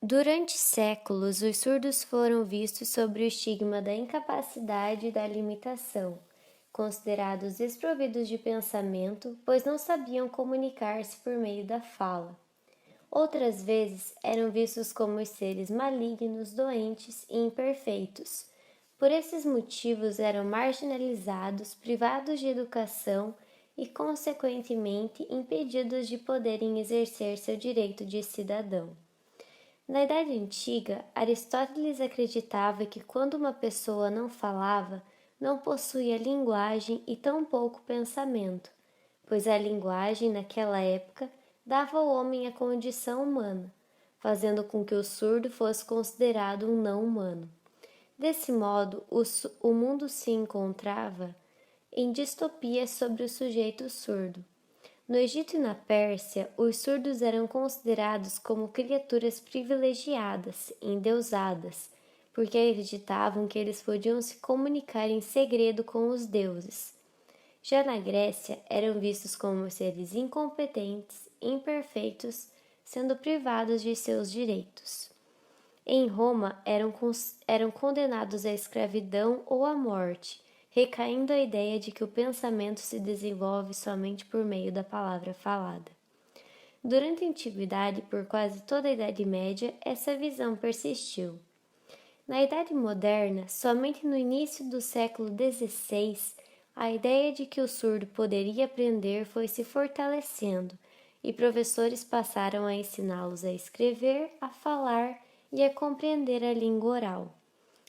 Durante séculos, os surdos foram vistos sob o estigma da incapacidade e da limitação, considerados desprovidos de pensamento, pois não sabiam comunicar-se por meio da fala. Outras vezes eram vistos como os seres malignos, doentes e imperfeitos. Por esses motivos eram marginalizados, privados de educação e, consequentemente, impedidos de poderem exercer seu direito de cidadão. Na Idade Antiga, Aristóteles acreditava que quando uma pessoa não falava, não possuía linguagem e tampouco pensamento, pois a linguagem, naquela época, dava ao homem a condição humana, fazendo com que o surdo fosse considerado um não-humano. Desse modo, o mundo se encontrava em distopia sobre o sujeito surdo. No Egito e na Pérsia, os surdos eram considerados como criaturas privilegiadas, endeusadas, porque acreditavam que eles podiam se comunicar em segredo com os deuses. Já na Grécia, eram vistos como seres incompetentes, imperfeitos, sendo privados de seus direitos. Em Roma, eram condenados à escravidão ou à morte, recaindo a ideia de que o pensamento se desenvolve somente por meio da palavra falada. Durante a Antiguidade e por quase toda a Idade Média, essa visão persistiu. Na Idade Moderna, somente no início do século XVI, a ideia de que o surdo poderia aprender foi se fortalecendo e professores passaram a ensiná-los a escrever, a falar e a compreender a língua oral.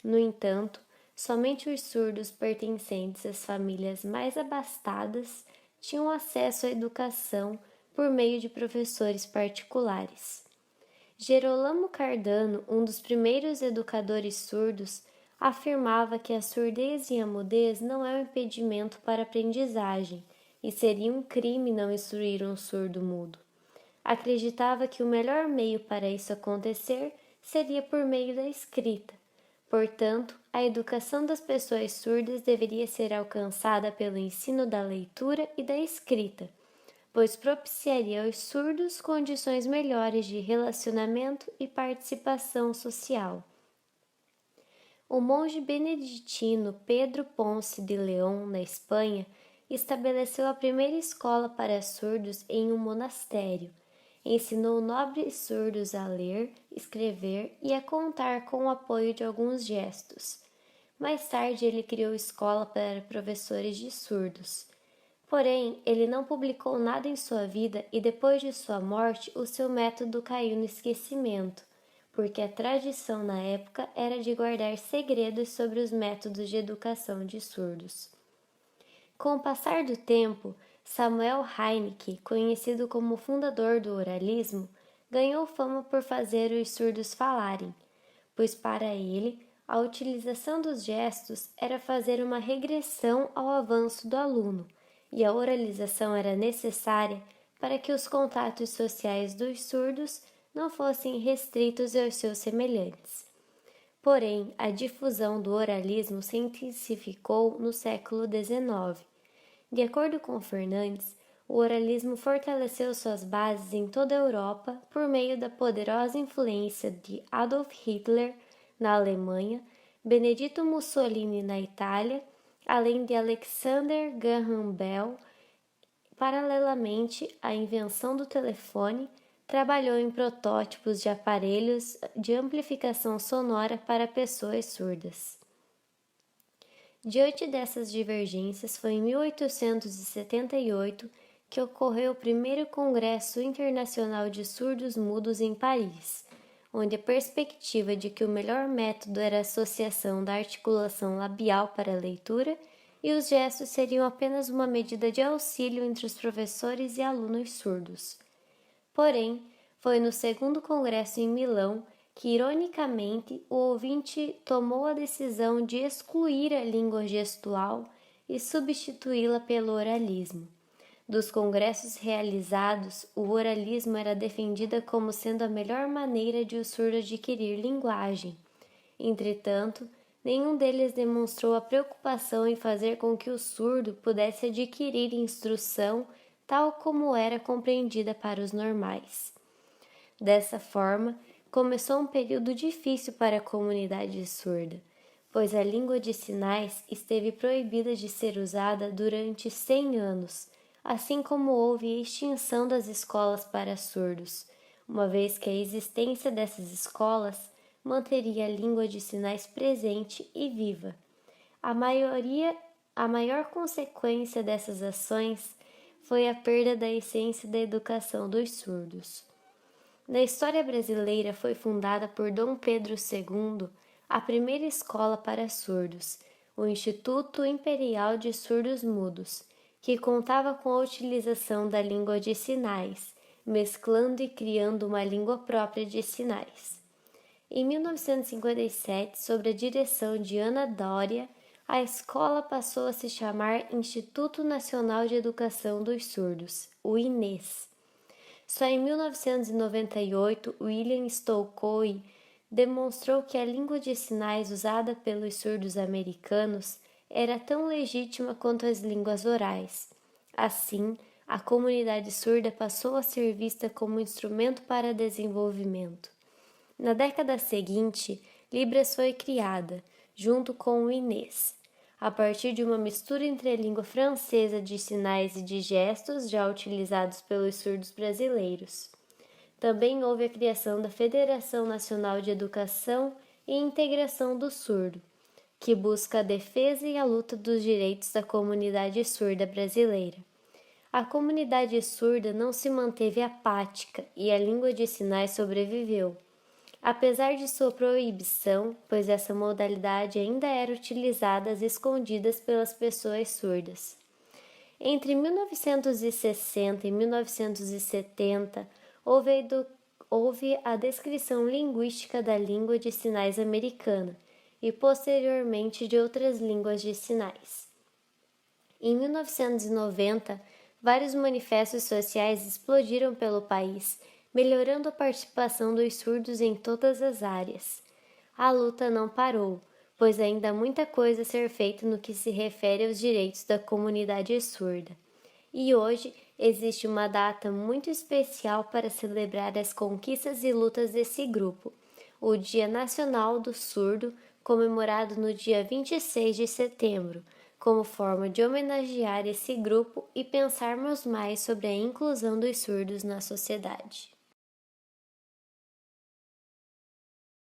No entanto, somente os surdos pertencentes às famílias mais abastadas tinham acesso à educação por meio de professores particulares. Gerolamo Cardano, um dos primeiros educadores surdos, afirmava que a surdez e a mudez não é um impedimento para a aprendizagem e seria um crime não instruir um surdo mudo. Acreditava que o melhor meio para isso acontecer seria por meio da escrita. Portanto, a educação das pessoas surdas deveria ser alcançada pelo ensino da leitura e da escrita, pois propiciaria aos surdos condições melhores de relacionamento e participação social. O monge beneditino Pedro Ponce de León, na Espanha, estabeleceu a primeira escola para surdos em um monastério. Ensinou nobres surdos a ler, escrever e a contar com o apoio de alguns gestos. Mais tarde, ele criou escola para professores de surdos. Porém, ele não publicou nada em sua vida e depois de sua morte, o seu método caiu no esquecimento, porque a tradição na época era de guardar segredos sobre os métodos de educação de surdos. Com o passar do tempo, Samuel Heinecke, conhecido como fundador do oralismo, ganhou fama por fazer os surdos falarem, pois para ele, a utilização dos gestos era fazer uma regressão ao avanço do aluno, e a oralização era necessária para que os contatos sociais dos surdos não fossem restritos aos seus semelhantes. Porém, a difusão do oralismo se intensificou no século XIX. De acordo com Fernandes, o oralismo fortaleceu suas bases em toda a Europa por meio da poderosa influência de Adolf Hitler na Alemanha, Benedito Mussolini na Itália, além de Alexander Graham Bell. Paralelamente à invenção do telefone, trabalhou em protótipos de aparelhos de amplificação sonora para pessoas surdas. Diante dessas divergências, foi em 1878 que ocorreu o primeiro Congresso Internacional de Surdos Mudos em Paris, onde a perspectiva de que o melhor método era a associação da articulação labial para a leitura e os gestos seriam apenas uma medida de auxílio entre os professores e alunos surdos. Porém, foi no segundo congresso em Milão que, ironicamente, o ouvinte tomou a decisão de excluir a língua gestual e substituí-la pelo oralismo. Dos congressos realizados, o oralismo era defendida como sendo a melhor maneira de o surdo adquirir linguagem. Entretanto, nenhum deles demonstrou a preocupação em fazer com que o surdo pudesse adquirir instrução tal como era compreendida para os normais. Dessa forma, começou um período difícil para a comunidade surda, pois a língua de sinais esteve proibida de ser usada durante 100 anos, assim como houve extinção das escolas para surdos, uma vez que a existência dessas escolas manteria a língua de sinais presente e viva. A maior consequência dessas ações foi a perda da essência da educação dos surdos. Na história brasileira foi fundada por Dom Pedro II a primeira escola para surdos, o Instituto Imperial de Surdos Mudos, que contava com a utilização da língua de sinais, mesclando e criando uma língua própria de sinais. Em 1957, sob a direção de Ana Dória, a escola passou a se chamar Instituto Nacional de Educação dos Surdos, o INES. Só em 1998, William Stokely demonstrou que a língua de sinais usada pelos surdos americanos era tão legítima quanto as línguas orais. Assim, a comunidade surda passou a ser vista como instrumento para desenvolvimento. Na década seguinte, Libras foi criada, junto com o INES, a partir de uma mistura entre a língua francesa de sinais e de gestos já utilizados pelos surdos brasileiros. Também houve a criação da Federação Nacional de Educação e Integração do Surdo, que busca a defesa e a luta dos direitos da comunidade surda brasileira. A comunidade surda não se manteve apática e a língua de sinais sobreviveu, apesar de sua proibição, pois essa modalidade ainda era utilizada às escondidas pelas pessoas surdas. Entre 1960 e 1970, houve a descrição linguística da língua de sinais americana e, posteriormente, de outras línguas de sinais. Em 1990, vários manifestos sociais explodiram pelo país, melhorando a participação dos surdos em todas as áreas. A luta não parou, pois ainda há muita coisa a ser feita no que se refere aos direitos da comunidade surda. E hoje existe uma data muito especial para celebrar as conquistas e lutas desse grupo, o Dia Nacional do Surdo, comemorado no dia 26 de setembro, como forma de homenagear esse grupo e pensarmos mais sobre a inclusão dos surdos na sociedade.